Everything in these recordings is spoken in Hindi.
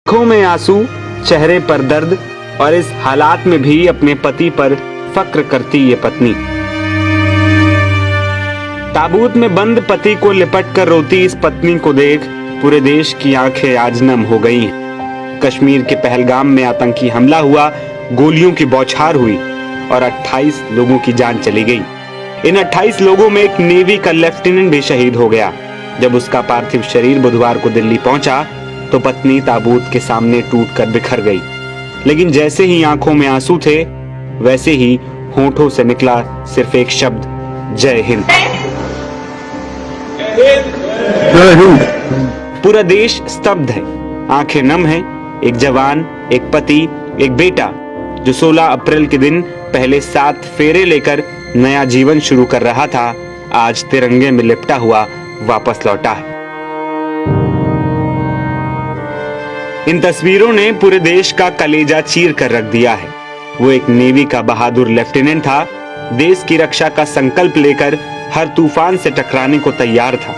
आंखों में आंसू, चेहरे पर दर्द और इस हालात में भी अपने पति पर फक्र करती ये पत्नी। ताबूत में बंद पति को लिपट कर रोती इस पत्नी को देख पूरे देश की आंखें आज नम हो गई हैं। कश्मीर के पहलगाम में आतंकी हमला हुआ, गोलियों की बौछार हुई और 28 लोगों की जान चली गई। इन 28 लोगों में एक नेवी का लेफ्टिनेंट भी शहीद हो गया। जब उसका पार्थिव शरीर बुधवार को दिल्ली पहुंचा तो पत्नी ताबूत के सामने टूटकर बिखर गई। लेकिन जैसे ही आंखों में आंसू थे, वैसे ही होठों से निकला सिर्फ एक शब्द, जय हिंद। पूरा देश स्तब्ध है, आंखें नम हैं। एक जवान, एक पति, एक बेटा जो 16 अप्रैल के दिन पहले 7 फेरे लेकर नया जीवन शुरू कर रहा था, आज तिरंगे में लिपटा हुआ वापस लौटा है। इन तस्वीरों ने पूरे देश का कलेजा चीर कर रख दिया है। वो एक नेवी का बहादुर लेफ्टिनेंट था, देश की रक्षा का संकल्प लेकर हर तूफान से टकराने को तैयार था।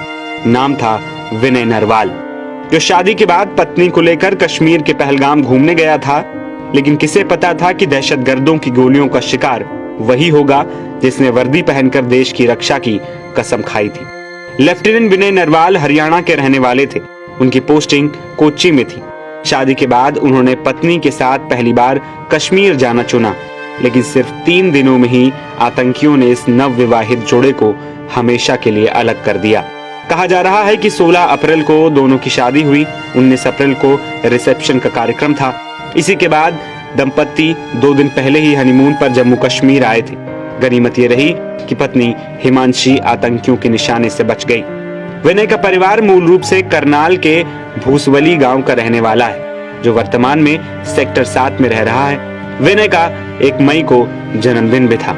नाम था विनय नरवाल, जो शादी के बाद पत्नी को लेकर कश्मीर के पहलगाम घूमने गया था। लेकिन किसे पता था कि दहशतगर्दों की गोलियों का शिकार वही होगा जिसने वर्दी पहनकर देश की रक्षा की कसम खाई थी। लेफ्टिनेंट विनय नरवाल हरियाणा के रहने वाले थे। उनकी पोस्टिंग कोच्चि में थी। शादी के बाद उन्होंने पत्नी के साथ पहली बार कश्मीर जाना चुना, लेकिन सिर्फ 3 दिनों में ही आतंकियों ने इस नवविवाहित जोड़े को हमेशा के लिए अलग कर दिया। कहा जा रहा है कि 16 अप्रैल को दोनों की शादी हुई, 19 अप्रैल को रिसेप्शन का कार्यक्रम था। इसी के बाद दंपत्ति 2 दिन पहले ही हनीमून पर जम्मू कश्मीर आए थे। गनीमत ये रही कि पत्नी हिमांशी आतंकियों के निशाने से बच गई। विनय का परिवार मूल रूप से करनाल के भूसवली गांव का रहने वाला है, जो वर्तमान में सेक्टर 7 में रह रहा है। विनय का 1 मई को जन्मदिन भी था।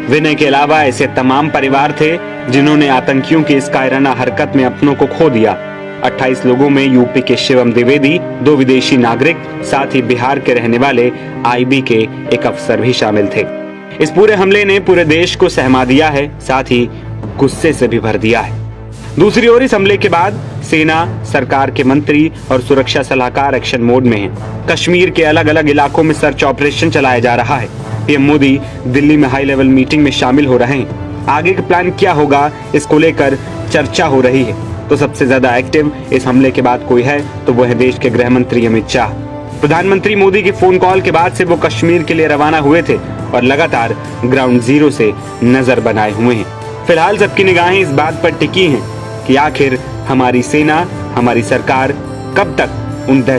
विनय के अलावा ऐसे तमाम परिवार थे जिन्होंने आतंकियों की इस कायराना हरकत में अपनों को खो दिया। 28 लोगों में यूपी के शिवम द्विवेदी, 2 विदेशी नागरिक, साथ ही बिहार के रहने वाले आईबी के एक अफसर भी शामिल थे। इस पूरे हमले ने पूरे देश को सहमा दिया है, साथ ही गुस्से से भी भर दिया है। दूसरी ओर इस हमले के बाद सेना, सरकार के मंत्री और सुरक्षा सलाहकार एक्शन मोड में हैं। कश्मीर के अलग अलग इलाकों में सर्च ऑपरेशन चलाया जा रहा है। पीएम मोदी दिल्ली में हाई लेवल मीटिंग में शामिल हो रहे हैं। आगे का प्लान क्या होगा, इसको लेकर चर्चा हो रही है। तो सबसे ज्यादा एक्टिव इस हमले के बाद कोई है तो वो है देश के गृह मंत्री अमित शाह। प्रधानमंत्री मोदी के फोन कॉल के बाद से वो कश्मीर के लिए रवाना हुए थे और लगातार ग्राउंड जीरो से नजर बनाए हुए हैं। फिलहाल सबकी निगाहें इस बात पर टिकी हैं कि आखिर हमारी सेना, हमारी सरकार कब तक उन